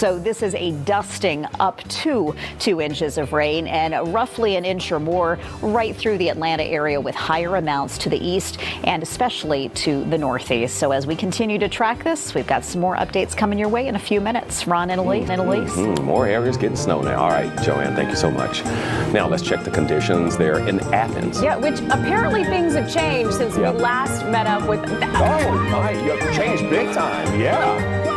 So this is a dusting up to 2 inches of rain and roughly an inch or more right through the Atlanta area, with higher amounts to the east and especially to the northeast. So as we continue to track this, we've got some more updates coming your way in a few minutes. Ron and Elise. More areas getting snow now. All right, Joanne, thank you so much. Now let's check the conditions there in Athens. Yeah, which apparently things have changed since we last met up with... Oh, my, you've changed big time. Yeah.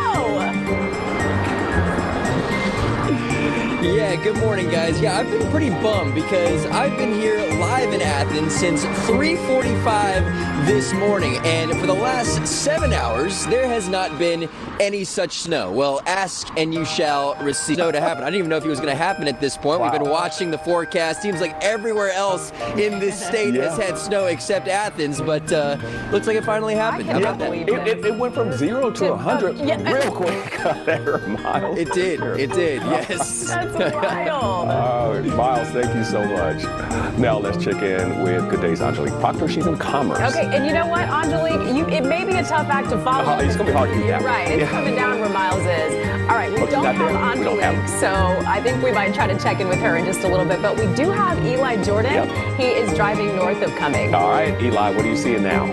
Yeah, good morning, guys. Yeah, I've been pretty bummed because I've been here live in Athens since 3:45 this morning, and for the last 7 hours, there has not been any such snow. Well, ask and you shall receive snow to happen. I didn't even know if it was going to happen at this point. Wow. We've been watching the forecast. Seems like everywhere else in this state has had snow except Athens, but looks like it finally happened. How about that? It went from 0 to 100 real quick there, Miles. It did, yes. That's wild. Miles, thank you so much. Now let's check in with Good Day's Angelique Proctor. She's in Commerce. Okay, and you know what, Angelique? It may be a tough act to follow. It's going to be hard to do that. You're right. It's coming down where Miles is. All right, we don't have Angelique, so I think we might try to check in with her in just a little bit. But we do have Eli Jordan. Yep. He is driving north of Cumming. All right, Eli, what are you seeing now?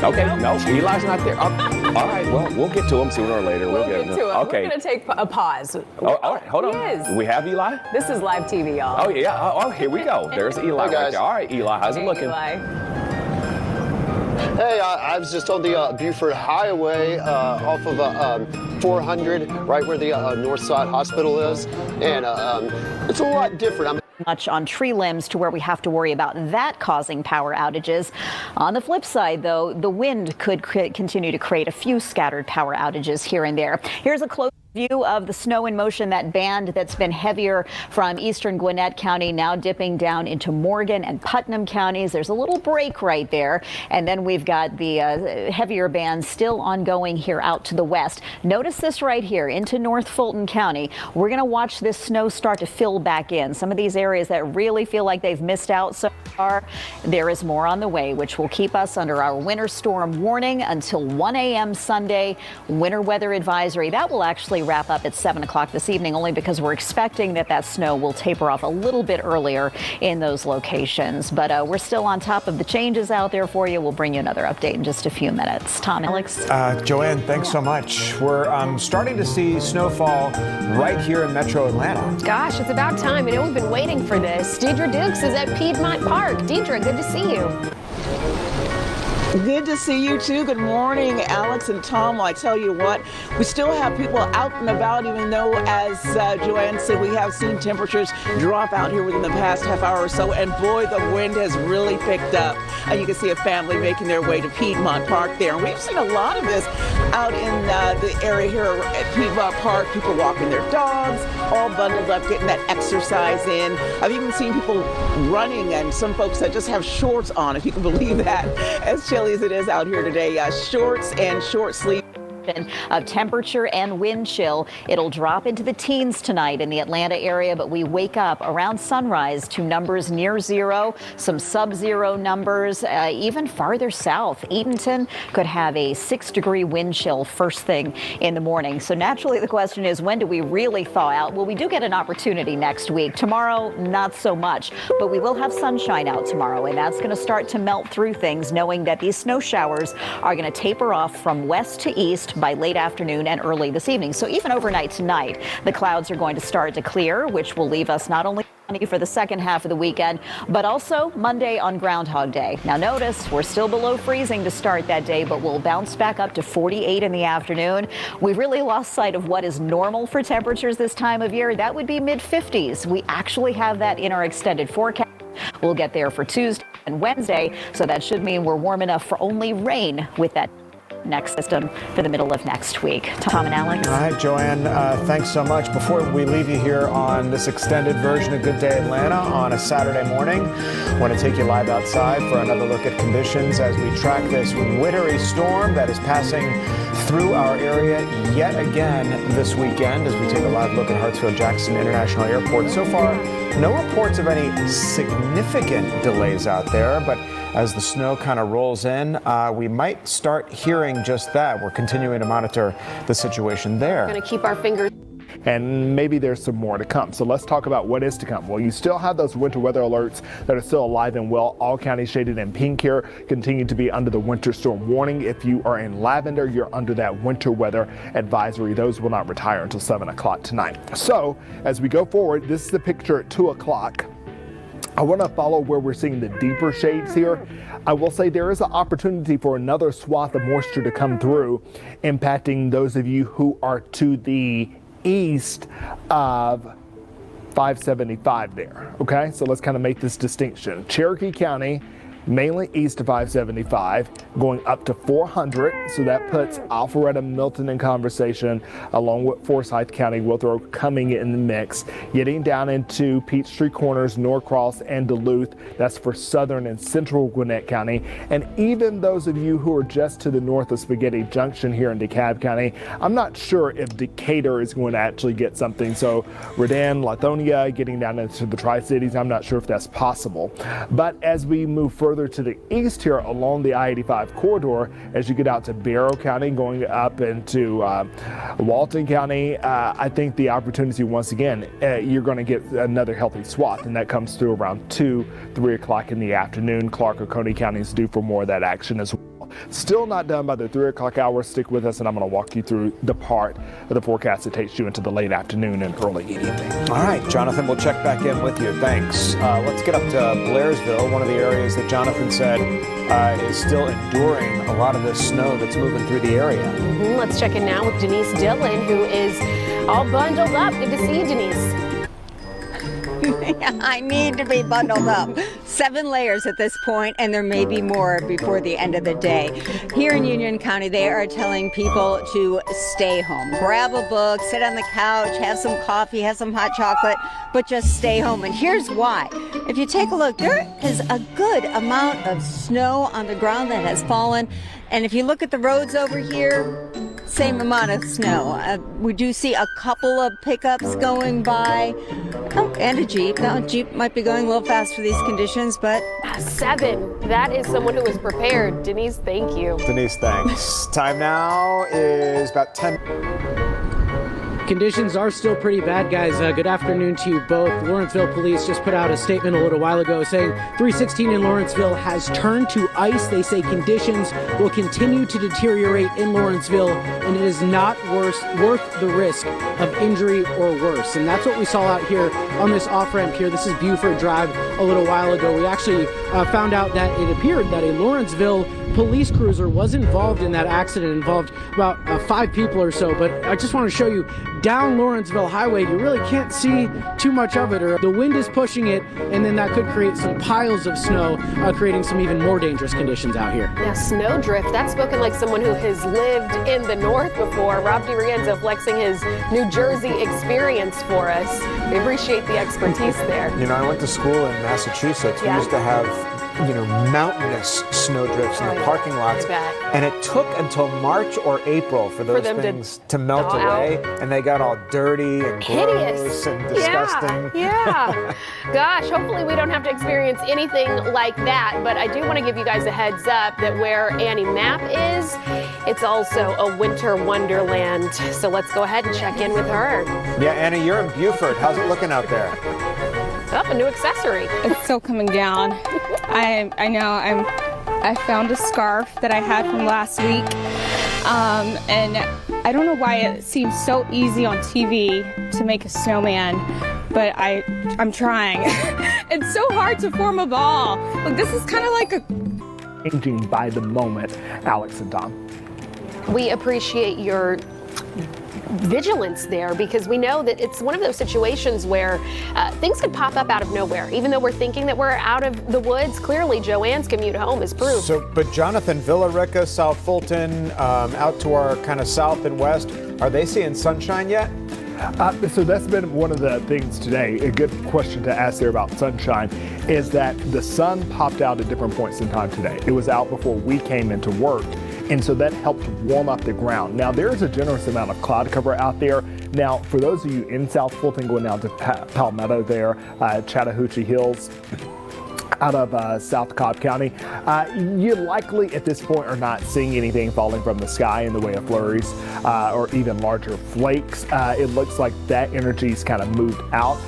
Okay, no, Eli's not there. All right, well, we'll get to him sooner or later. We'll get to him. Okay. We're going to take a pause. All right, hold on. He is. Do we have Eli? This is live TV, y'all. Oh, yeah. Oh, here we go. There's Eli right there. All right, Eli, how's it looking? Eli. Hey, I was just on the Buford Highway off of 400, right where the Northside Hospital is, and it's a lot different. Much on tree limbs to where we have to worry about that causing power outages. On the flip side, though, the wind could continue to create a few scattered power outages here and there. Here's a close view of the snow in motion, that band that's been heavier from eastern Gwinnett County now dipping down into Morgan and Putnam counties. There's a little break right there. And then we've got the heavier band still ongoing here out to the west. Notice this right here into North Fulton County. We're going to watch this snow start to fill back in. Some of these areas that really feel like they've missed out so far, there is more on the way, which will keep us under our winter storm warning until 1 a.m. Sunday. Winter weather advisory. That will actually wrap up at 7 o'clock this evening, only because we're expecting that snow will taper off a little bit earlier in those locations. But we're still on top of the changes out there for you. We'll bring you another update in just a few minutes. Tom, Alex? Joanne, thanks so much. We're starting to see snowfall right here in Metro Atlanta. Gosh, it's about time. I know we've been waiting for this. Deidre Dukes is at Piedmont Park. Deidre, good to see you. Good to see you too. Good morning, Alex and Tom. Well, I tell you what, we still have people out and about, even though, as Joanne said, we have seen temperatures drop out here within the past half hour or so. And boy, the wind has really picked up. You can see a family making their way to Piedmont Park there. And we've seen a lot of this out in the area here at Piedmont Park. People walking their dogs, all bundled up, getting that exercise in. I've even seen people running, and some folks that just have shorts on, if you can believe that, as chilly as it is out here today. Shorts and short sleeves. Of temperature and wind chill. It'll drop into the teens tonight in the Atlanta area, but we wake up around sunrise to numbers near zero, some sub-zero numbers, even farther south. Eatonton could have a 6-degree wind chill first thing in the morning. So naturally the question is, when do we really thaw out? Well, we do get an opportunity next week. Tomorrow, not so much, but we will have sunshine out tomorrow, and that's going to start to melt through things, knowing that these snow showers are going to taper off from west to east by late afternoon and early this evening. So even overnight tonight, the clouds are going to start to clear, which will leave us not only for the second half of the weekend, but also Monday on Groundhog Day. Now notice, we're still below freezing to start that day, but we'll bounce back up to 48 in the afternoon. We've really lost sight of what is normal for temperatures this time of year. That would be mid-50s. We actually have that in our extended forecast. We'll get there for Tuesday and Wednesday, so that should mean we're warm enough for only rain with that next system for the middle of next week. Tom and Alex. All right, Joanne, thanks so much. Before we leave you here on this extended version of Good Day Atlanta on a Saturday morning, I want to take you live outside for another look at conditions as we track this wintry storm that is passing through our area yet again this weekend as we take a live look at Hartsfield-Jackson International Airport. So far, no reports of any significant delays out there, but as the snow kind of rolls in, we might start hearing just that. We're continuing to monitor the situation there. We're going to keep our fingers and maybe there's some more to come. So let's talk about what is to come. Well, you still have those winter weather alerts that are still alive and well. All counties shaded in pink here continue to be under the winter storm warning. If you are in lavender, you're under that winter weather advisory. Those will not retire until 7 o'clock tonight. So as we go forward, this is the picture at 2 o'clock. I want to follow where we're seeing the deeper shades here. I will say there is an opportunity for another swath of moisture to come through, impacting those of you who are to the east of 575 there. Okay, so let's kind of make this distinction. Cherokee County, mainly east of 575, going up to 400. So that puts Alpharetta, Milton in conversation, along with Forsyth County, Withrow coming in the mix. Getting down into Peachtree Corners, Norcross, and Duluth. That's for southern and central Gwinnett County. And even those of you who are just to the north of Spaghetti Junction here in DeKalb County, I'm not sure if Decatur is going to actually get something. So Redan, Lithonia, getting down into the Tri-Cities, I'm not sure if that's possible. But as we move further to the east here along the I-85 corridor, as you get out to Barrow County, going up into Walton County, I think the opportunity once again, you're going to get another healthy swath, and that comes through around 2, 3 o'clock in the afternoon. Clark or Coney County is due for more of that action as well. Still not done by the 3 o'clock hour. Stick with us, and I'm going to walk you through the part of the forecast that takes you into the late afternoon and early evening. All right, Jonathan, we'll check back in with you. Thanks. Let's get up to Blairsville, one of the areas that Jonathan said is still enduring a lot of this snow that's moving through the area. Let's check in now with Denise Dillon, who is all bundled up. Good to see you, Denise. I need to be bundled up. 7 layers at this point, and there may be more before the end of the day. Here in Union County, they are telling people to stay home. Grab a book, sit on the couch, have some coffee, have some hot chocolate, but just stay home. And here's why. If you take a look, there is a good amount of snow on the ground that has fallen. And if you look at the roads over here, same amount of snow. We do see a couple of pickups going by. Oh, and a Jeep. Now, a Jeep might be going a little fast for these conditions, but... 7. That is someone who is prepared. Denise, thank you. Denise, thanks. Time now is about 10. Conditions are still pretty bad, guys. Good afternoon to you both. Lawrenceville Police just put out a statement a little while ago saying 316 in Lawrenceville has turned to ice. They say conditions will continue to deteriorate in Lawrenceville, and it is not worth the risk of injury or worse. And that's what we saw out here on this off-ramp here. This is Buford Drive a little while ago. We actually found out that it appeared that a Lawrenceville police cruiser was involved in that accident. It involved about 5 people or so. But I just want to show you down Lawrenceville Highway, you really can't see too much of it, or the wind is pushing it, and then that could create some piles of snow, creating some even more dangerous conditions out here. Yeah, snowdrift. That's spoken like someone who has lived in the north before. Rob DiRienzo flexing his New Jersey experience for us. We appreciate the expertise there. You know, I went to school in Massachusetts. Yeah. We used to have, mountainous snowdrifts in the parking lots. And it took until March or April for those things to melt away. And they got all dirty and gross and disgusting. Yeah. Gosh, hopefully we don't have to experience anything like that. But I do want to give you guys a heads up that where Annie Mapp is, it's also a winter wonderland. So let's go ahead and check in with her. Yeah, Annie, you're in Buford. How's it looking out there? Oh, a new accessory. It's still coming down. I know. I found a scarf that I had from last week, and I don't know why it seems so easy on TV to make a snowman, but I'm trying. It's so hard to form a ball. Like, this is kind of like a Changing by the moment, Alex and Tom. We appreciate your vigilance there, because we know that it's one of those situations where things could pop up out of nowhere. Even though we're thinking that we're out of the woods, clearly Joanne's commute home is proof. So, but Jonathan, Villa Rica, South Fulton, out to our kind of south and west, are they seeing sunshine yet? So that's been one of the things today. A good question to ask there about sunshine is that the sun popped out at different points in time today. It was out before we came into work. And so that helped warm up the ground. Now, there's a generous amount of cloud cover out there. Now, for those of you in South Fulton going down to Palmetto there, Chattahoochee Hills, out of South Cobb County. You likely at this point are not seeing anything falling from the sky in the way of flurries or even larger flakes. It looks like that energy's kind of moved out.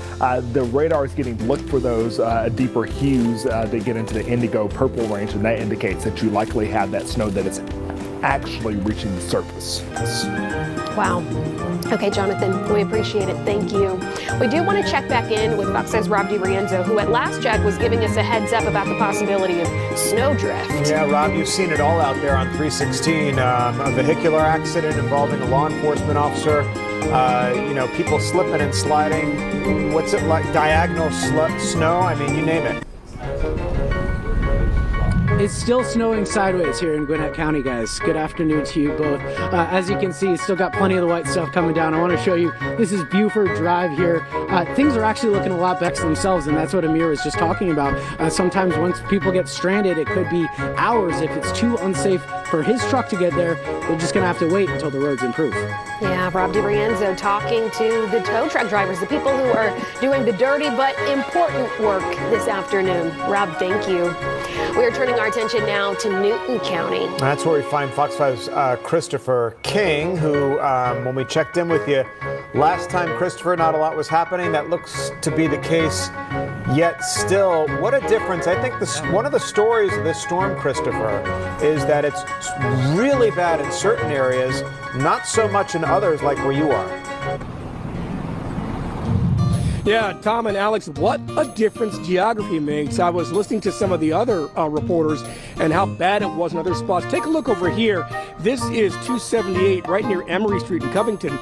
The radar is getting looked for those deeper hues that get into the indigo purple range, and that indicates that you likely have that snow that is actually reaching the surface. Wow. Okay, Jonathan, we appreciate it. Thank you. We do want to check back in with Fox 5's Rob DiRienzo, who at last check was giving us a heads up about the possibility of snowdrift. Yeah, Rob, you've seen it all out there on 316. A vehicular accident involving a law enforcement officer. People slipping and sliding. What's it like? Diagonal snow? I mean, you name it. It's still snowing sideways here in Gwinnett County, guys. Good afternoon to you both. As you can see, still got plenty of the white stuff coming down. I want to show you, this is Buford Drive here. Things are actually looking a lot better themselves, and that's what Amir was just talking about. Sometimes once people get stranded, it could be hours. If it's too unsafe for his truck to get there, they're just going to have to wait until the roads improve. Yeah, Rob DiRienzo talking to the tow truck drivers, the people who are doing the dirty but important work this afternoon. Rob, thank you. We are turning our attention now to Newton County. That's where we find Fox 5's Christopher King, who, when we checked in with you last time, Christopher, not a lot was happening. That looks to be the case. Yet still, what a difference. I think one of the stories of this storm, Christopher, is that it's really bad in certain areas, not so much in others like where you are. Yeah, Tom and Alex, what a difference geography makes. I was listening to some of the other reporters and how bad it was in other spots. Take a look over here. This is 278 right near Emory Street in Covington.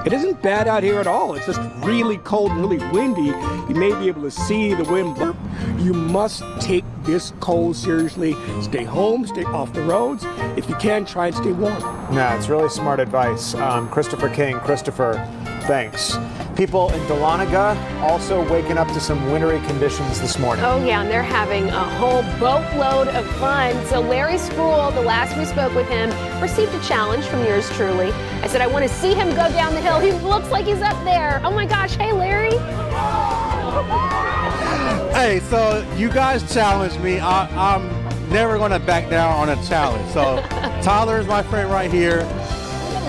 It isn't bad out here at all. It's just really cold and really windy. You may be able to see the wind burp. You must take this cold seriously. Stay home, stay off the roads. If you can, try and stay warm. Yeah, it's really smart advice. Christopher King, Christopher, thanks. People in Dahlonega also waking up to some wintry conditions this morning. Oh yeah, and they're having a whole boatload of fun. So Larry Spruill, the last we spoke with him, received a challenge from yours truly. I said, I want to see him go down the hill. He looks like he's up there. Oh my gosh, hey Larry. Hey, so you guys challenged me. I'm never going to back down on a challenge. So Tyler is my friend right here.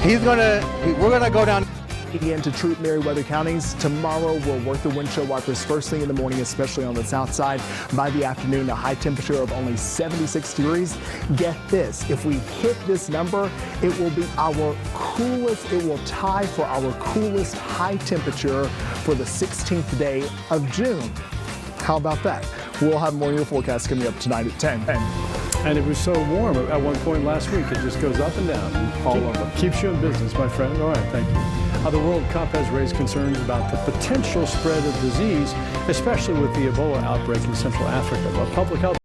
We're going to go down into Troop Meriwether counties. Tomorrow we'll work the wind chill wipers first thing in the morning, especially on the south side. By the afternoon, a high temperature of only 76 degrees. Get this, if we hit this number, it will be our coolest, it will tie for our coolest high temperature for the 16th day of June. How about that? We'll have more of your forecast coming up tonight at 10. And it was so warm at one point last week, it just goes up and down all over. Keeps you in business, my friend. All right, thank you. The World Cup has raised concerns about the potential spread of disease, especially with the Ebola outbreak in Central Africa. But public health